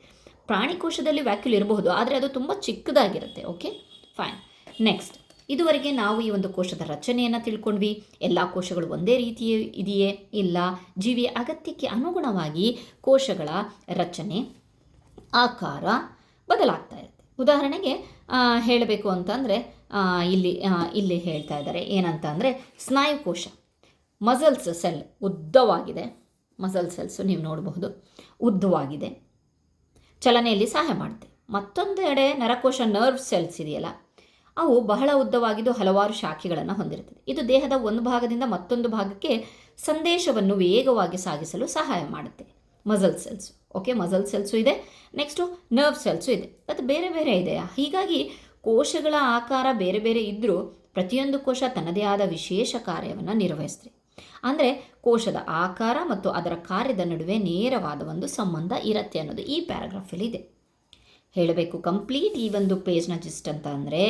ಪ್ರಾಣಿಕೋಶದಲ್ಲಿ ವ್ಯಾಕ್ಯೂಲ್ ಇರಬಹುದು, ಆದರೆ ಅದು ತುಂಬ ಚಿಕ್ಕದಾಗಿರುತ್ತೆ. Okay, fine. ನೆಕ್ಸ್ಟ್, ಇದುವರೆಗೆ ನಾವು ಈ ಒಂದು ಕೋಶದ ರಚನೆಯನ್ನು ತಿಳ್ಕೊಂಡ್ವಿ. ಎಲ್ಲ ಕೋಶಗಳು ಒಂದೇ ರೀತಿ ಇದೆಯೇ? ಇಲ್ಲ. ಜೀವಿಯ ಅಗತ್ಯಕ್ಕೆ ಅನುಗುಣವಾಗಿ ಕೋಶಗಳ ರಚನೆ, ಆಕಾರ ಬದಲಾಗ್ತಾ ಇರುತ್ತೆ. ಉದಾಹರಣೆಗೆ ಹೇಳಬೇಕು ಅಂತಂದರೆ ಇಲ್ಲಿ ಹೇಳ್ತಾ ಇದ್ದಾರೆ ಏನಂತ ಅಂದರೆ ಸ್ನಾಯುಕೋಶ, ಮಸಲ್ಸ್ ಸೆಲ್ ಉದ್ದವಾಗಿದೆ. ಮಸಲ್ ಸೆಲ್ಸು ನೀವು ನೋಡಬಹುದು ಉದ್ದವಾಗಿದೆ, ಚಲನೆಯಲ್ಲಿ ಸಹಾಯ ಮಾಡುತ್ತೆ. ಮತ್ತೊಂದೆಡೆ ನರಕೋಶ ನರ್ವ್ ಸೆಲ್ಸ್ ಇದೆಯಲ್ಲ, ಅವು ಬಹಳ ಉದ್ದವಾಗಿದ್ದು ಹಲವಾರು ಶಾಖೆಗಳನ್ನು ಹೊಂದಿರುತ್ತದೆ. ಇದು ದೇಹದ ಒಂದು ಭಾಗದಿಂದ ಮತ್ತೊಂದು ಭಾಗಕ್ಕೆ ಸಂದೇಶವನ್ನು ವೇಗವಾಗಿ ಸಾಗಿಸಲು ಸಹಾಯ ಮಾಡುತ್ತೆ. Muscle cells. Okay, muscle cells ಇದೆ. ನೆಕ್ಸ್ಟು ನರ್ವ್ ಸೆಲ್ಸು ಇದೆ. ಅದು ಬೇರೆ ಬೇರೆ ಇದೆ. ಹೀಗಾಗಿ ಕೋಶಗಳ ಆಕಾರ ಬೇರೆ ಬೇರೆ ಇದ್ದರೂ ಪ್ರತಿಯೊಂದು ಕೋಶ ತನ್ನದೇ ಆದ ವಿಶೇಷ ಕಾರ್ಯವನ್ನು ನಿರ್ವಹಿಸ್ತದೆ. ಅಂದರೆ ಕೋಶದ ಆಕಾರ ಮತ್ತು ಅದರ ಕಾರ್ಯದ ನಡುವೆ ನೇರವಾದ ಒಂದು ಸಂಬಂಧ ಇರುತ್ತೆ ಅನ್ನೋದು ಈ ಪ್ಯಾರಾಗ್ರಾಫಲ್ಲಿ ಇದೆ. ಹೇಳಬೇಕು ಕಂಪ್ಲೀಟ್ ಈ ಒಂದು ಪೇಜ್ನ ಜಿಸ್ಟ್ ಅಂತ ಅಂದರೆ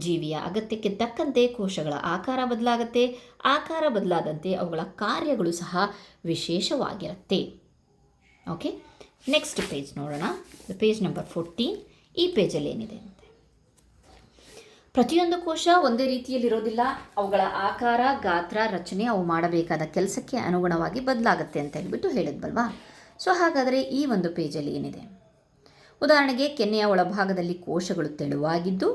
ಜೀವಿಯ ಅಗತ್ಯಕ್ಕೆ ತಕ್ಕಂತೆ ಕೋಶಗಳ ಆಕಾರ ಬದಲಾಗುತ್ತೆ. ಆಕಾರ ಬದಲಾದಂತೆ ಅವುಗಳ ಕಾರ್ಯಗಳು ಸಹ ವಿಶೇಷವಾಗಿರುತ್ತೆ. ಓಕೆ, ನೆಕ್ಸ್ಟ್ ಪೇಜ್ ನೋಡೋಣ. Page number 14. ಈ ಪೇಜಲ್ಲಿ ಏನಿದೆ ಅಂತೆ, ಪ್ರತಿಯೊಂದು ಕೋಶ ಒಂದೇ ರೀತಿಯಲ್ಲಿರೋದಿಲ್ಲ. ಅವುಗಳ ಆಕಾರ, ಗಾತ್ರ, ರಚನೆ ಅವು ಮಾಡಬೇಕಾದ ಕೆಲಸಕ್ಕೆ ಅನುಗುಣವಾಗಿ ಬದಲಾಗುತ್ತೆ ಅಂತ ಹೇಳ್ಬಿಟ್ಟು ಹೇಳಿದ್ವಲ್ವಾ. ಸೊ ಹಾಗಾದರೆ ಈ ಒಂದು ಪೇಜಲ್ಲಿ ಏನಿದೆ, ಉದಾಹರಣೆಗೆ ಕೆನ್ನೆಯ ಒಳಭಾಗದಲ್ಲಿ ಕೋಶಗಳು ತೆಳುವಾಗಿದ್ದು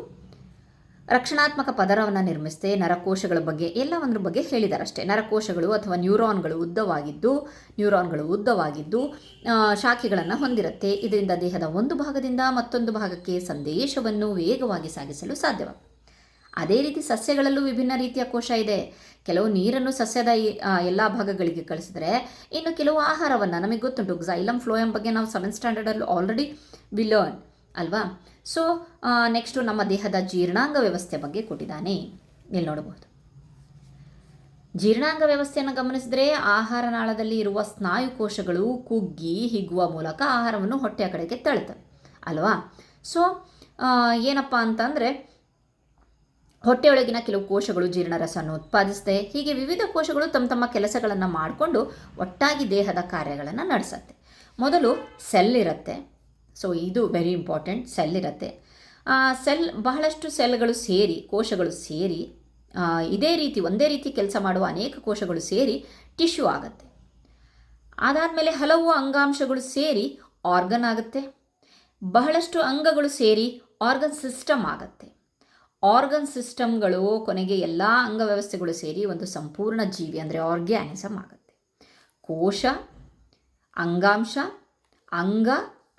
ರಕ್ಷಣಾತ್ಮಕ ಪದರವನ್ನು ನಿರ್ಮಿಸುತ್ತೆ. ನರಕೋಶಗಳ ಬಗ್ಗೆ ಎಲ್ಲ ಒಂದ್ರ ಬಗ್ಗೆ ಹೇಳಿದಾರಷ್ಟೇ. ನರಕೋಶಗಳು ಅಥವಾ ನ್ಯೂರಾನ್ಗಳು ಉದ್ದವಾಗಿದ್ದು ಶಾಖೆಗಳನ್ನು ಹೊಂದಿರುತ್ತೆ. ಇದರಿಂದ ದೇಹದ ಒಂದು ಭಾಗದಿಂದ ಮತ್ತೊಂದು ಭಾಗಕ್ಕೆ ಸಂದೇಶವನ್ನು ವೇಗವಾಗಿ ಸಾಗಿಸಲು ಸಾಧ್ಯವಾಗುತ್ತೆ. ಅದೇ ರೀತಿ ಸಸ್ಯಗಳಲ್ಲೂ ವಿಭಿನ್ನ ರೀತಿಯ ಕೋಶ ಇದೆ. ಕೆಲವು ನೀರನ್ನು ಸಸ್ಯದ ಎಲ್ಲ ಭಾಗಗಳಿಗೆ ಕಳಿಸಿದರೆ, ಇನ್ನು ಕೆಲವು ಆಹಾರವನ್ನು, ನಮಗೆ ಗೊತ್ತುಂಟು ಕ್ಸೈಲಮ್ ಫ್ಲೋಯಮ್ ಬಗ್ಗೆ ನಾವು 7th ಸ್ಟ್ಯಾಂಡರ್ಡಲ್ಲಿ ಆಲ್ರೆಡಿ ವಿ ಲರ್ನ್ ಅಲ್ವಾ. ಸೊ ನೆಕ್ಸ್ಟು ನಮ್ಮ ದೇಹದ ಜೀರ್ಣಾಂಗ ವ್ಯವಸ್ಥೆ ಬಗ್ಗೆ ಕೊಟ್ಟಿದ್ದಾನೆ. ಇಲ್ಲಿ ನೋಡಬಹುದು. ಜೀರ್ಣಾಂಗ ವ್ಯವಸ್ಥೆಯನ್ನು ಗಮನಿಸಿದರೆ ಆಹಾರ ನಾಳದಲ್ಲಿ ಇರುವ ಸ್ನಾಯುಕೋಶಗಳು ಕುಗ್ಗಿ ಹಿಗ್ಗುವ ಮೂಲಕ ಆಹಾರವನ್ನು ಹೊಟ್ಟೆಯ ಕಡೆಗೆ ತಳ್ಳುತ್ತವೆ ಅಲ್ವಾ. ಸೊ ಏನಪ್ಪ ಅಂತಂದರೆ ಹೊಟ್ಟೆಯೊಳಗಿನ ಕೆಲವು ಕೋಶಗಳು ಜೀರ್ಣರಸವನ್ನು ಉತ್ಪಾದಿಸುತ್ತೆ. ಹೀಗೆ ವಿವಿಧ ಕೋಶಗಳು ತಮ್ಮ ತಮ್ಮ ಕೆಲಸಗಳನ್ನು ಮಾಡಿಕೊಂಡು ಒಟ್ಟಾಗಿ ದೇಹದ ಕಾರ್ಯಗಳನ್ನು ನಡೆಸುತ್ತೆ. ಮೊದಲು ಸೆಲ್ ಇರುತ್ತೆ. ಸೊ ಇದು ವೆರಿ ಇಂಪಾರ್ಟೆಂಟ್. ಸೆಲ್ ಇರುತ್ತೆ. ಬಹಳಷ್ಟು ಕೋಶಗಳು ಸೇರಿ ಒಂದೇ ರೀತಿ ಕೆಲಸ ಮಾಡುವ ಅನೇಕ ಕೋಶಗಳು ಸೇರಿ ಟಿಶ್ಯೂ ಆಗುತ್ತೆ. ಅದಾದಮೇಲೆ ಹಲವು ಅಂಗಾಂಶಗಳು ಸೇರಿ ಆರ್ಗನ್ ಆಗುತ್ತೆ. ಬಹಳಷ್ಟು ಅಂಗಗಳು ಸೇರಿ ಆರ್ಗನ್ ಸಿಸ್ಟಮ್ ಆಗುತ್ತೆ. ಆರ್ಗನ್ ಸಿಸ್ಟಮ್ಗಳು ಕೊನೆಗೆ ಎಲ್ಲ ಅಂಗವ್ಯವಸ್ಥೆಗಳು ಸೇರಿ ಒಂದು ಸಂಪೂರ್ಣ ಜೀವಿ ಅಂದರೆ ಆರ್ಗ್ಯಾನಿಸಮ್ ಆಗುತ್ತೆ. ಕೋಶ, ಅಂಗಾಂಶ,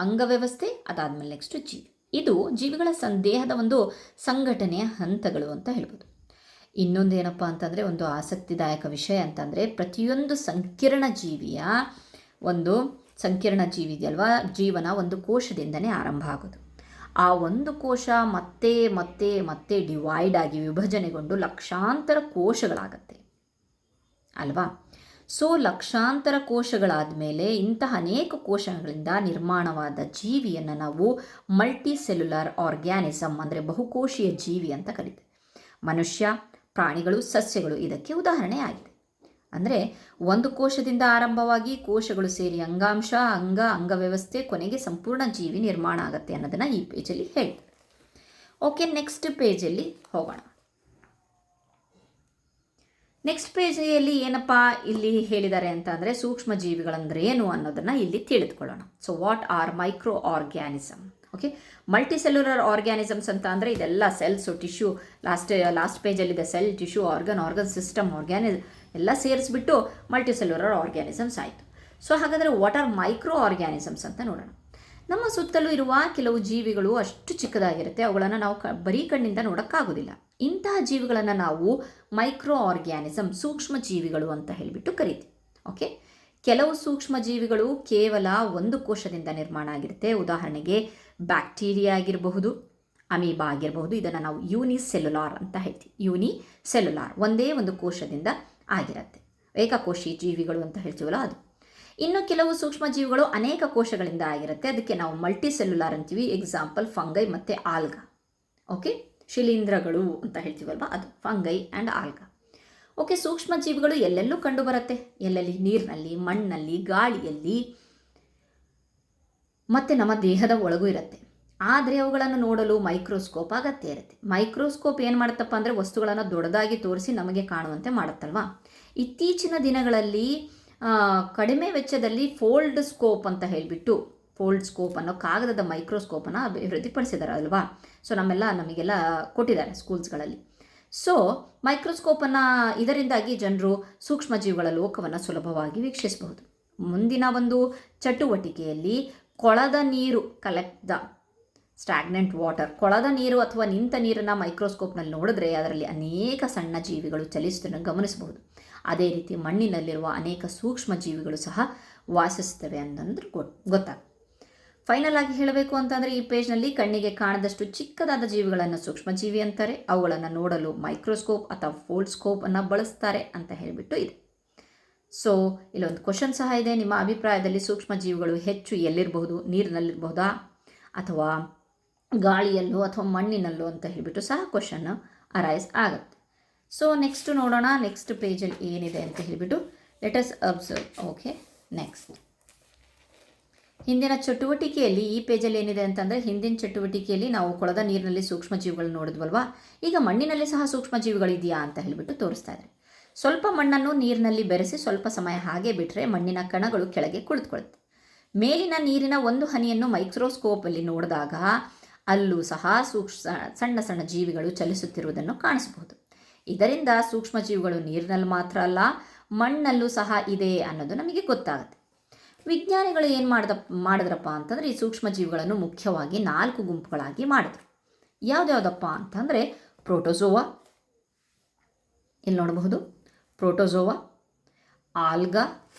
ಅಂಗವ್ಯವಸ್ಥೆ, ಅದಾದಮೇಲೆ ನೆಕ್ಸ್ಟ್ ಜೀವಿ. ಇದು ಜೀವಿಗಳ ದೇಹದ ಒಂದು ಸಂಘಟನೆಯ ಹಂತಗಳು ಅಂತ ಹೇಳ್ಬೋದು. ಇನ್ನೊಂದೇನಪ್ಪ ಅಂತಂದರೆ ಒಂದು ಆಸಕ್ತಿದಾಯಕ ವಿಷಯ ಅಂತಂದರೆ ಪ್ರತಿಯೊಂದು ಸಂಕೀರ್ಣ ಜೀವಿಯ ಒಂದು ಸಂಕೀರ್ಣ ಜೀವಿ ಇದೆಯಲ್ವಾ, ಜೀವನ ಒಂದು ಕೋಶದಿಂದನೇ ಆರಂಭ ಆಗೋದು. ಆ ಒಂದು ಕೋಶ ಮತ್ತೆ ಮತ್ತೆ ಮತ್ತೆ ಡಿವೈಡ್ ಆಗಿ ವಿಭಜನೆಗೊಂಡು ಲಕ್ಷಾಂತರ ಕೋಶಗಳಾಗತ್ತೆ ಅಲ್ವಾ. ಸೊ ಲಕ್ಷಾಂತರ ಕೋಶಗಳಾದ ಮೇಲೆ ಇಂತಹ ಅನೇಕ ಕೋಶಗಳಿಂದ ನಿರ್ಮಾಣವಾದ ಜೀವಿಯನ್ನು ನಾವು ಮಲ್ಟಿ ಸೆಲ್ಯುಲರ್ ಆರ್ಗ್ಯಾನಿಸಮ್ ಅಂದರೆ ಬಹುಕೋಶೀಯ ಜೀವಿ ಅಂತ ಕರೀತೇವೆ. ಮನುಷ್ಯ, ಪ್ರಾಣಿಗಳು, ಸಸ್ಯಗಳು ಇದಕ್ಕೆ ಉದಾಹರಣೆ ಆಗಿದೆ. ಅಂದರೆ ಒಂದು ಕೋಶದಿಂದ ಆರಂಭವಾಗಿ ಕೋಶಗಳು ಸೇರಿ ಅಂಗಾಂಶ, ಅಂಗವ್ಯವಸ್ಥೆ, ಕೊನೆಗೆ ಸಂಪೂರ್ಣ ಜೀವಿ ನಿರ್ಮಾಣ ಆಗುತ್ತೆ ಅನ್ನೋದನ್ನು ಈ ಪೇಜಲ್ಲಿ ಹೇಳ್ತಾರೆ. ಓಕೆ, ನೆಕ್ಸ್ಟ್ ಪೇಜಲ್ಲಿ ಹೋಗೋಣ. ನೆಕ್ಸ್ಟ್ ಪೇಜಲ್ಲಿ ಏನಪ್ಪ ಇಲ್ಲಿ ಹೇಳಿದ್ದಾರೆ ಅಂತ ಅಂದರೆ ಸೂಕ್ಷ್ಮ ಜೀವಿಗಳಂದ್ರೆ ಏನು ಅನ್ನೋದನ್ನು ಇಲ್ಲಿ ತಿಳಿದುಕೊಳ್ಳೋಣ. So what are microorganism? Okay, multicellular organisms ಅಂತ ಅಂದರೆ ಇದೆಲ್ಲ ಸೆಲ್ಸು, ಟಿಶ್ಯೂ, ಲಾಸ್ಟ್ ಪೇಜಲ್ಲಿದೆ ಸೆಲ್, ಟಿಶ್ಯೂ, ಆರ್ಗನ್ ಸಿಸ್ಟಮ್, ಎಲ್ಲ ಸೇರಿಸ್ಬಿಟ್ಟು ಮಲ್ಟಿ ಸೆಲ್ಯುಲರ್ ಆರ್ಗ್ಯಾನಿಸಮ್ಸ್ ಆಯಿತು. ಸೊ ಹಾಗಾದರೆ ವಾಟ್ ಆರ್ ಮೈಕ್ರೋ ಆರ್ಗ್ಯಾನಿಸಮ್ಸ್ ಅಂತ ನೋಡೋಣ. ನಮ್ಮ ಸುತ್ತಲೂ ಇರುವ ಕೆಲವು ಜೀವಿಗಳು ಅಷ್ಟು ಚಿಕ್ಕದಾಗಿರುತ್ತೆ, ಅವುಗಳನ್ನು ನಾವು ಬರೀ ಕಣ್ಣಿಂದ ನೋಡೋಕ್ಕಾಗೋದಿಲ್ಲ. ಇಂತಹ ಜೀವಿಗಳನ್ನು ನಾವು ಮೈಕ್ರೋ ಆರ್ಗ್ಯಾನಿಸಮ್, ಸೂಕ್ಷ್ಮ ಜೀವಿಗಳು ಅಂತ ಹೇಳಿಬಿಟ್ಟು ಕರಿತೀವಿ. ಓಕೆ, ಕೆಲವು ಸೂಕ್ಷ್ಮ ಜೀವಿಗಳು ಕೇವಲ ಒಂದು ಕೋಶದಿಂದ ನಿರ್ಮಾಣ ಆಗಿರುತ್ತೆ. ಉದಾಹರಣೆಗೆ ಬ್ಯಾಕ್ಟೀರಿಯಾ ಆಗಿರಬಹುದು, ಅಮೀಬಾ ಆಗಿರಬಹುದು. ಇದನ್ನು ನಾವು ಯೂನಿಸೆಲ್ಯುಲಾರ್ ಅಂತ ಹೇಳ್ತೀವಿ. ಯೂನಿಸೆಲ್ಯುಲಾರ್ ಒಂದೇ ಒಂದು ಕೋಶದಿಂದ ಆಗಿರುತ್ತೆ. ಏಕಕೋಶಿ ಜೀವಿಗಳು ಅಂತ ಹೇಳ್ತೀವಲ್ಲ ಅದು. ಇನ್ನು ಕೆಲವು ಸೂಕ್ಷ್ಮ ಜೀವಿಗಳು ಅನೇಕ ಕೋಶಗಳಿಂದ ಆಗಿರುತ್ತೆ, ಅದಕ್ಕೆ ನಾವು ಮಲ್ಟಿ ಸೆಲ್ಯುಲಾರ್ ಅಂತೀವಿ. ಎಕ್ಸಾಂಪಲ್ ಫಂಗೈ ಮತ್ತು ಆಲ್ಗಾ. ಓಕೆ, ಶಿಲೀಂಧ್ರಗಳು ಅಂತ ಹೇಳ್ತೀವಲ್ವ, ಅದು ಫಂಗೈ ಆ್ಯಂಡ್ ಆಲ್ಗಾ. ಓಕೆ, ಸೂಕ್ಷ್ಮ ಜೀವಿಗಳು ಎಲ್ಲೆಲ್ಲೂ ಕಂಡು ಬರುತ್ತೆ. ಎಲ್ಲೆಲ್ಲಿ? ನೀರಿನಲ್ಲಿ, ಮಣ್ಣಲ್ಲಿ, ಗಾಳಿಯಲ್ಲಿ, ಮತ್ತು ನಮ್ಮ ದೇಹದ ಒಳಗೂ ಇರುತ್ತೆ. ಆದರೆ ಅವುಗಳನ್ನು ನೋಡಲು ಮೈಕ್ರೋಸ್ಕೋಪ್ ಅಗತ್ಯ ಇರುತ್ತೆ. ಮೈಕ್ರೋಸ್ಕೋಪ್ ಏನು ಮಾಡುತ್ತಪ್ಪ ಅಂದರೆ ವಸ್ತುಗಳನ್ನು ದೊಡ್ಡದಾಗಿ ತೋರಿಸಿ ನಮಗೆ ಕಾಣುವಂತೆ ಮಾಡುತ್ತಲ್ವ. ಇತ್ತೀಚಿನ ದಿನಗಳಲ್ಲಿ ಕಡಿಮೆ ವೆಚ್ಚದಲ್ಲಿ ಫೋಲ್ಡ್ ಸ್ಕೋಪ್ ಅಂತ ಹೇಳಿಬಿಟ್ಟು, ಫೋಲ್ಡ್ ಸ್ಕೋಪ್ ಅನ್ನೋ ಕಾಗದದ ಮೈಕ್ರೋಸ್ಕೋಪನ್ನು ಅಭಿವೃದ್ಧಿಪಡಿಸಿದ್ದಾರೆ ಅಲ್ವಾ. ಸೊ ನಮಗೆಲ್ಲ ಕೊಟ್ಟಿದ್ದಾರೆ ಸ್ಕೂಲ್ಸ್ಗಳಲ್ಲಿ. ಸೊ ಮೈಕ್ರೋಸ್ಕೋಪನ್ನು ಇದರಿಂದಾಗಿ ಜನರು ಸೂಕ್ಷ್ಮ ಜೀವಿಗಳ ಲೋಕವನ್ನು ಸುಲಭವಾಗಿ ವೀಕ್ಷಿಸಬಹುದು. ಮುಂದಿನ ಒಂದು ಚಟುವಟಿಕೆಯಲ್ಲಿ ಕೊಳದ ನೀರು, ಕಲೆಕ್ಟ್ ದ ಸ್ಟಾಗ್ನೆಂಟ್ ವಾಟರ್, ಕೊಳದ ನೀರು ಅಥವಾ ನಿಂತ ನೀರನ್ನು ಮೈಕ್ರೋಸ್ಕೋಪ್ನಲ್ಲಿ ನೋಡಿದ್ರೆ ಅದರಲ್ಲಿ ಅನೇಕ ಸಣ್ಣ ಜೀವಿಗಳು ಚಲಿಸುವುದನ್ನು ಗಮನಿಸಬಹುದು. ಅದೇ ರೀತಿ ಮಣ್ಣಿನಲ್ಲಿರುವ ಅನೇಕ ಸೂಕ್ಷ್ಮ ಜೀವಿಗಳು ಸಹ ವಾಸಿಸುತ್ತವೆ ಅನ್ನೋದು ಗೊತ್ತಾಗುತ್ತೆ. ಫೈನಲ್ ಆಗಿ ಹೇಳಬೇಕು ಅಂತಂದರೆ ಈ ಪೇಜ್ನಲ್ಲಿ ಕಣ್ಣಿಗೆ ಕಾಣದಷ್ಟು ಚಿಕ್ಕದಾದ ಜೀವಿಗಳನ್ನು ಸೂಕ್ಷ್ಮ ಜೀವಿ ಅಂತಾರೆ. ಅವುಗಳನ್ನು ನೋಡಲು ಮೈಕ್ರೋಸ್ಕೋಪ್ ಅಥವಾ ಫೋಲ್ಡ್ ಸ್ಕೋಪನ್ನು ಬಳಸ್ತಾರೆ ಅಂತ ಹೇಳಿಬಿಟ್ಟು ಇದೆ. ಸೊ ಇಲ್ಲೊಂದು ಕ್ವಶನ್ ಸಹ ಇದೆ. ನಿಮ್ಮ ಅಭಿಪ್ರಾಯದಲ್ಲಿ ಸೂಕ್ಷ್ಮ ಜೀವಿಗಳು ಹೆಚ್ಚು ಎಲ್ಲಿರಬಹುದು? ನೀರಿನಲ್ಲಿರಬಹುದಾ ಅಥವಾ ಗಾಳಿಯಲ್ಲೋ ಅಥವಾ ಮಣ್ಣಿನಲ್ಲೋ ಅಂತ ಹೇಳಿಬಿಟ್ಟು ಸಹ ಕ್ವಶನ್ ಅರೈಸ್ ಆಗುತ್ತೆ. ಸೊ ನೆಕ್ಸ್ಟ್ ನೋಡೋಣ, ನೆಕ್ಸ್ಟ್ ಪೇಜಲ್ಲಿ ಏನಿದೆ ಅಂತ ಹೇಳಿಬಿಟ್ಟು let us observe. Okay, next ಹಿಂದಿನ ಚಟುವಟಿಕೆಯಲ್ಲಿ ಈ ಪೇಜಲ್ಲಿ ಏನಿದೆ ಅಂತಂದರೆ ಹಿಂದಿನ ಚಟುವಟಿಕೆಯಲ್ಲಿ ನಾವು ಕೊಳದ ನೀರಿನಲ್ಲಿ ಸೂಕ್ಷ್ಮ ಜೀವಿಗಳು ನೋಡಿದ್ವಲ್ವಾ. ಈಗ ಮಣ್ಣಿನಲ್ಲಿ ಸಹ ಸೂಕ್ಷ್ಮ ಜೀವಿಗಳಿದೆಯಾ ಅಂತ ಹೇಳಿಬಿಟ್ಟು ತೋರಿಸ್ತಾ ಇದ್ದಾರೆ. ಸ್ವಲ್ಪ ಮಣ್ಣನ್ನು ನೀರಿನಲ್ಲಿ ಬೆರೆಸಿ ಸ್ವಲ್ಪ ಸಮಯ ಹಾಗೆ ಬಿಟ್ಟರೆ ಮಣ್ಣಿನ ಕಣಗಳು ಕೆಳಗೆ ಕುಳಿತುಕೊಳ್ಳುತ್ತೆ. ಮೇಲಿನ ನೀರಿನ ಒಂದು ಹನಿಯನ್ನು ಮೈಕ್ರೋಸ್ಕೋಪಲ್ಲಿ ನೋಡಿದಾಗ ಅಲ್ಲೂ ಸಹ ಸಣ್ಣ ಸಣ್ಣ ಜೀವಿಗಳು ಚಲಿಸುತ್ತಿರುವುದನ್ನು ಕಾಣಿಸಬಹುದು. ಇದರಿಂದ ಸೂಕ್ಷ್ಮ ಜೀವಿಗಳು ನೀರಿನಲ್ಲಿ ಮಾತ್ರ ಅಲ್ಲ, ಮಣ್ಣಲ್ಲೂ ಸಹ ಇದೆ ಅನ್ನೋದು ನಮಗೆ ಗೊತ್ತಾಗುತ್ತೆ. ವಿಜ್ಞಾನಿಗಳು ಏನು ಮಾಡಿದ್ರಪ್ಪ ಅಂತಂದರೆ ಈ ಸೂಕ್ಷ್ಮ ಜೀವಿಗಳನ್ನು ಮುಖ್ಯವಾಗಿ 4 ಗುಂಪುಗಳಾಗಿ ಮಾಡಿದ್ರು. ಯಾವುದ್ಯಾವುದಪ್ಪ ಅಂತಂದರೆ ಪ್ರೋಟೋಜೋವಾ, ಇಲ್ಲಿ ನೋಡಬಹುದು, protozoa, alga,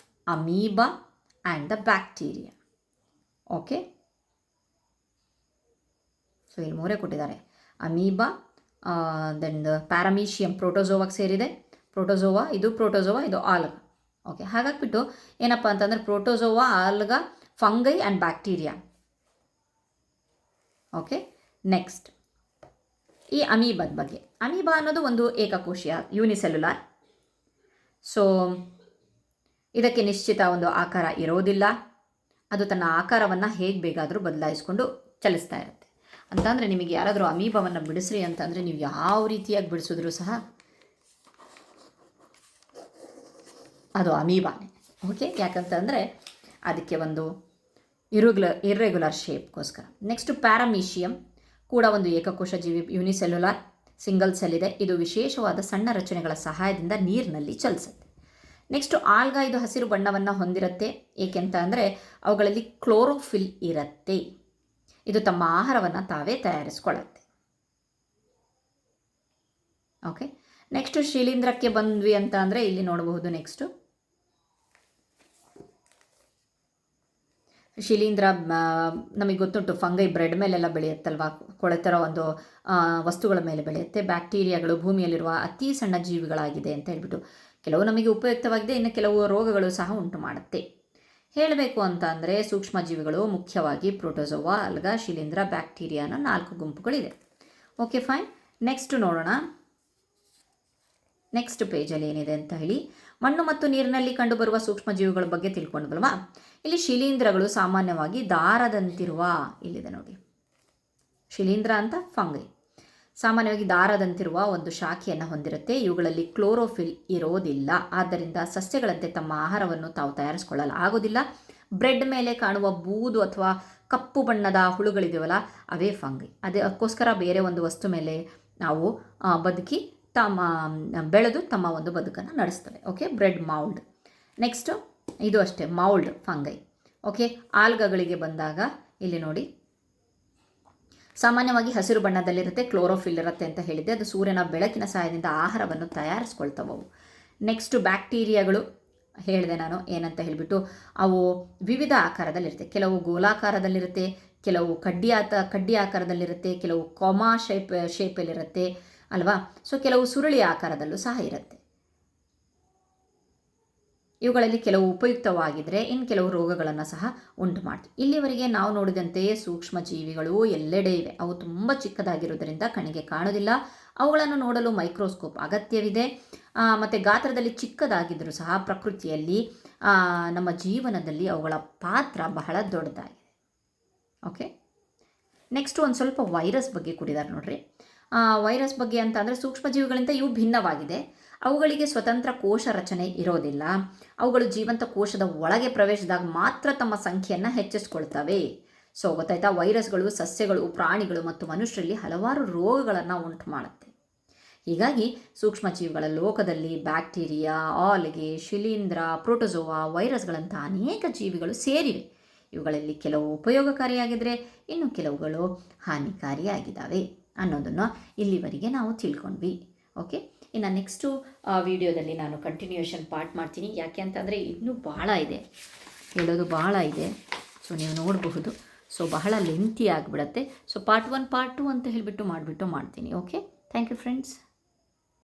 amoeba and the bacteria. Okay, so ಇಲ್ಲಿ 3 ಕೊಟ್ಟಿದ್ದಾರೆ. ಅಮೀಬಾ, ದೆನ್ ಪ್ಯಾರಾಮೀಷಿಯಂ ಪ್ರೋಟೋಜೋವಾಗೆ ಸೇರಿದೆ. ಪ್ರೋಟೋಜೋವಾ, ಇದು ಆಲ್ಗಾ. ಓಕೆ, ಹಾಗಾಗ್ಬಿಟ್ಟು ಏನಪ್ಪ ಅಂತಂದರೆ protozoa, alga, fungi and bacteria. Okay, next ಈ ಅಮೀಬಾದ ಬಗ್ಗೆ. ಅಮೀಬಾ ಅನ್ನೋದು ಒಂದು ಏಕಕೋಶೀಯ ಯೂನಿಸೆಲ್ಯುಲಾರ್. ಸೊ ಇದಕ್ಕೆ ನಿಶ್ಚಿತ ಒಂದು ಆಕಾರ ಇರೋದಿಲ್ಲ. ಅದು ತನ್ನ ಆಕಾರವನ್ನು ಹೇಗೆ ಬೇಕಾದರೂ ಬದಲಾಯಿಸ್ಕೊಂಡು ಚಲಿಸ್ತಾ ಇರುತ್ತೆ. ಅಂತಂದರೆ ನಿಮಗೆ ಯಾರಾದರೂ ಅಮೀಬಾವನ್ನು ಬಿಡಿಸ್ರಿ ಅಂತಂದರೆ ನೀವು ಯಾವ ರೀತಿಯಾಗಿ ಬಿಡಿಸಿದ್ರೂ ಸಹ ಅದು ಅಮೀಬಾನೇ. ಓಕೆ, ಯಾಕಂತಂದರೆ ಅದಕ್ಕೆ ಒಂದು ಇರ್ರೆಗ್ಯುಲರ್ ಶೇಪ್ಗೋಸ್ಕರ. ನೆಕ್ಸ್ಟು ಪ್ಯಾರಾಮೀಷಿಯಂ ಕೂಡ ಒಂದು ಏಕಕೋಶ ಜೀವಿ, ಯೂನಿಸೆಲ್ಯುಲಾರ್, ಸಿಂಗಲ್ ಸೆಲ್ ಇದೆ. ಇದು ವಿಶೇಷವಾದ ಸಣ್ಣ ರಚನೆಗಳ ಸಹಾಯದಿಂದ ನೀರಿನಲ್ಲಿ ಚಲಿಸುತ್ತೆ. ನೆಕ್ಸ್ಟು ಆಲ್ಗಾ, ಇದು ಹಸಿರು ಬಣ್ಣವನ್ನು ಹೊಂದಿರುತ್ತೆ. ಏಕೆಂತ ಅಂದರೆ ಅವುಗಳಲ್ಲಿ ಕ್ಲೋರೋಫಿಲ್ ಇರುತ್ತೆ. ಇದು ತಮ್ಮ ಆಹಾರವನ್ನು ತಾವೇ ತಯಾರಿಸ್ಕೊಳ್ಳುತ್ತೆ. ಓಕೆ, ನೆಕ್ಸ್ಟು ಶಿಲೀಂಧ್ರಕ್ಕೆ ಬಂದ್ವಿ ಅಂತ ಅಂದರೆ ಇಲ್ಲಿ ನೋಡಬಹುದು. ನೆಕ್ಸ್ಟು ಶಿಲೀಂಧ್ರ ನಮಗೆ ಗೊತ್ತುಂಟು, ಫಂಗೈ ಬ್ರೆಡ್ ಮೇಲೆಲ್ಲ ಬೆಳೆಯುತ್ತಲ್ವ, ಕೊಳೆತರ ಒಂದು ವಸ್ತುಗಳ ಮೇಲೆ ಬೆಳೆಯುತ್ತೆ. ಬ್ಯಾಕ್ಟೀರಿಯಾಗಳು ಭೂಮಿಯಲ್ಲಿರುವ ಅತಿ ಸಣ್ಣ ಜೀವಿಗಳಾಗಿದೆ ಅಂತ ಹೇಳ್ಬಿಟ್ಟು ಕೆಲವು ನಮಗೆ ಉಪಯುಕ್ತವಾಗಿದೆ, ಇನ್ನು ಕೆಲವು ರೋಗಗಳು ಸಹ ಉಂಟು ಮಾಡುತ್ತೆ. ಹೇಳಬೇಕು ಅಂತ ಅಂದರೆ ಸೂಕ್ಷ್ಮ ಜೀವಿಗಳು ಮುಖ್ಯವಾಗಿ ಪ್ರೋಟೋಜೋವಾ, ಆಲ್ಗಾ, ಶಿಲೀಂಧ್ರ, ಬ್ಯಾಕ್ಟೀರಿಯಾ ಅನ್ನೋ 4 ಗುಂಪುಗಳಿದೆ. Okay fine. ನೆಕ್ಸ್ಟ್ ನೋಡೋಣ, ನೆಕ್ಸ್ಟ್ ಪೇಜಲ್ಲಿ ಏನಿದೆ ಅಂತ ಹೇಳಿ. ಮಣ್ಣು ಮತ್ತು ನೀರಿನಲ್ಲಿ ಕಂಡುಬರುವ ಸೂಕ್ಷ್ಮ ಜೀವಿಗಳ ಬಗ್ಗೆ ತಿಳ್ಕೊಂಡ್ವಲ್ವಾ. ಇಲ್ಲಿ ಶಿಲೀಂಧ್ರಗಳು ಸಾಮಾನ್ಯವಾಗಿ ದಾರದಂತಿರುವ, ಇಲ್ಲಿದೆ ನೋಡಿ ಶಿಲೀಂಧ್ರ ಅಂತ, ಫಂಗೈ ಸಾಮಾನ್ಯವಾಗಿ ದಾರದಂತಿರುವ ಒಂದು ಶಾಖೆಯನ್ನು ಹೊಂದಿರುತ್ತೆ. ಇವುಗಳಲ್ಲಿ ಕ್ಲೋರೋಫಿಲ್ ಇರೋದಿಲ್ಲ. ಆದ್ದರಿಂದ ಸಸ್ಯಗಳಂತೆ ತಮ್ಮ ಆಹಾರವನ್ನು ತಾವು ತಯಾರಿಸಿಕೊಳ್ಳಲು ಆಗೋದಿಲ್ಲ. ಬ್ರೆಡ್ ಮೇಲೆ ಕಾಣುವ ಬೂದು ಅಥವಾ ಕಪ್ಪು ಬಣ್ಣದ ಹುಳುಗಳಿದೆಯಲ್ಲ, ಅವೇ ಫಂಗೈ. ಅದಕ್ಕೋಸ್ಕರ ಬೇರೆ ಒಂದು ವಸ್ತು ಮೇಲೆ ನಾವು ಬದುಕಿ ಬೆಳೆದು ತಮ್ಮ ಒಂದು ಬದುಕನ್ನು ನಡೆಸ್ತವೆ. Okay, bread mould. ನೆಕ್ಸ್ಟು ಇದು ಅಷ್ಟೇ, ಮೌಲ್ಡ್ ಫಂಗೈ. ಓಕೆ, ಆಲ್ಗಗಳಿಗೆ ಬಂದಾಗ ಇಲ್ಲಿ ನೋಡಿ, ಸಾಮಾನ್ಯವಾಗಿ ಹಸಿರು ಬಣ್ಣದಲ್ಲಿರುತ್ತೆ, ಕ್ಲೋರೋಫಿಲ್ ಇರುತ್ತೆ ಅಂತ ಹೇಳಿದ್ದೆ. ಅದು ಸೂರ್ಯನ ಬೆಳಕಿನ ಸಹಾಯದಿಂದ ಆಹಾರವನ್ನು ತಯಾರಿಸ್ಕೊಳ್ತವವು. ನೆಕ್ಸ್ಟು ಬ್ಯಾಕ್ಟೀರಿಯಾಗಳು ಹೇಳಿದೆ ನಾನು ಏನಂತ ಹೇಳಿಬಿಟ್ಟು, ಅವು ವಿವಿಧ ಆಕಾರದಲ್ಲಿರುತ್ತೆ. ಕೆಲವು ಗೋಲಾಕಾರದಲ್ಲಿರುತ್ತೆ, ಕೆಲವು ಕಡ್ಡಿ ಆಕಾರದಲ್ಲಿರುತ್ತೆ, ಕೆಲವು ಕೊಮಾ ಶೇಪಲ್ಲಿರುತ್ತೆ ಅಲ್ವಾ. ಸೊ ಕೆಲವು ಸುರುಳಿ ಆಕಾರದಲ್ಲೂ ಸಹ ಇರುತ್ತೆ. ಇವುಗಳಲ್ಲಿ ಕೆಲವು ಉಪಯುಕ್ತವಾಗಿದ್ದರೆ ಇನ್ನು ಕೆಲವು ರೋಗಗಳನ್ನು ಸಹ ಉಂಟು ಮಾಡ್ತೀವಿ. ಇಲ್ಲಿವರೆಗೆ ನಾವು ನೋಡಿದಂತೆಯೇ ಸೂಕ್ಷ್ಮ ಜೀವಿಗಳು ಎಲ್ಲೆಡೆ ಇವೆ. ಅವು ತುಂಬ ಚಿಕ್ಕದಾಗಿರೋದರಿಂದ ಕಣ್ಣಿಗೆ ಕಾಣೋದಿಲ್ಲ. ಅವುಗಳನ್ನು ನೋಡಲು ಮೈಕ್ರೋಸ್ಕೋಪ್ ಅಗತ್ಯವಿದೆ. ಮತ್ತು ಗಾತ್ರದಲ್ಲಿ ಚಿಕ್ಕದಾಗಿದ್ದರೂ ಸಹ ಪ್ರಕೃತಿಯಲ್ಲಿ ನಮ್ಮ ಜೀವನದಲ್ಲಿ ಅವುಗಳ ಪಾತ್ರ ಬಹಳ ದೊಡ್ಡದಾಗಿದೆ. ಓಕೆ, ನೆಕ್ಸ್ಟ್ ಒಂದು ಸ್ವಲ್ಪ ವೈರಸ್ ಬಗ್ಗೆ ಕೊಟ್ಟಿದ್ದಾರೆ ನೋಡ್ರಿ. ವೈರಸ್ ಬಗ್ಗೆ ಅಂತ ಅಂದರೆ ಸೂಕ್ಷ್ಮಜೀವಿಗಳಿಂದ ಇವು ಭಿನ್ನವಾಗಿದೆ. ಅವುಗಳಿಗೆ ಸ್ವತಂತ್ರ ಕೋಶ ರಚನೆ ಇರೋದಿಲ್ಲ. ಅವುಗಳು ಜೀವಂತ ಕೋಶದ ಒಳಗೆ ಪ್ರವೇಶಿಸಿದಾಗ ಮಾತ್ರ ತಮ್ಮ ಸಂಖ್ಯೆಯನ್ನು ಹೆಚ್ಚಿಸ್ಕೊಳ್ತವೆ. ಸೊ ಗೊತ್ತಾಯ್ತಾ, ವೈರಸ್ಗಳು ಸಸ್ಯಗಳು, ಪ್ರಾಣಿಗಳು ಮತ್ತು ಮನುಷ್ಯರಲ್ಲಿ ಹಲವಾರು ರೋಗಗಳನ್ನು ಉಂಟು ಮಾಡುತ್ತೆ. ಹೀಗಾಗಿ ಸೂಕ್ಷ್ಮಜೀವಿಗಳ ಲೋಕದಲ್ಲಿ ಬ್ಯಾಕ್ಟೀರಿಯಾ, ಆಲ್ಗೆ, ಶಿಲೀಂಧ್ರ, ಪ್ರೋಟೋಜೋವಾ, ವೈರಸ್ಗಳಂಥ ಅನೇಕ ಜೀವಿಗಳು ಸೇರಿವೆ. ಇವುಗಳಲ್ಲಿ ಕೆಲವು ಉಪಯೋಗಕಾರಿಯಾಗಿದ್ದರೆ ಇನ್ನು ಕೆಲವುಗಳು ಹಾನಿಕಾರಿಯಾಗಿದ್ದಾವೆ ಅನ್ನೋದನ್ನು ಇಲ್ಲಿವರೆಗೆ ನಾವು ತಿಳ್ಕೊಂಡ್ವಿ. ಓಕೆ, ಇನ್ನು ನೆಕ್ಸ್ಟು ವಿಡಿಯೋದಲ್ಲಿ ನಾನು ಕಂಟಿನ್ಯೂಯೇಷನ್ ಪಾರ್ಟ್ ಮಾಡ್ತೀನಿ. ಯಾಕೆ ಅಂತಂದರೆ ಇನ್ನೂ ಭಾಳ ಇದೆ, ಹೇಳೋದು ಭಾಳ ಇದೆ. ಸೊ ನೀವು ನೋಡಬಹುದು. ಸೊ ಬಹಳ ಲೆಂತಿ ಆಗಿಬಿಡತ್ತೆ. ಸೊ ಪಾರ್ಟ್ 1 ಪಾರ್ಟ್ 2 ಅಂತ ಹೇಳಿಬಿಟ್ಟು ಮಾಡ್ತೀನಿ. Okay, thank you friends.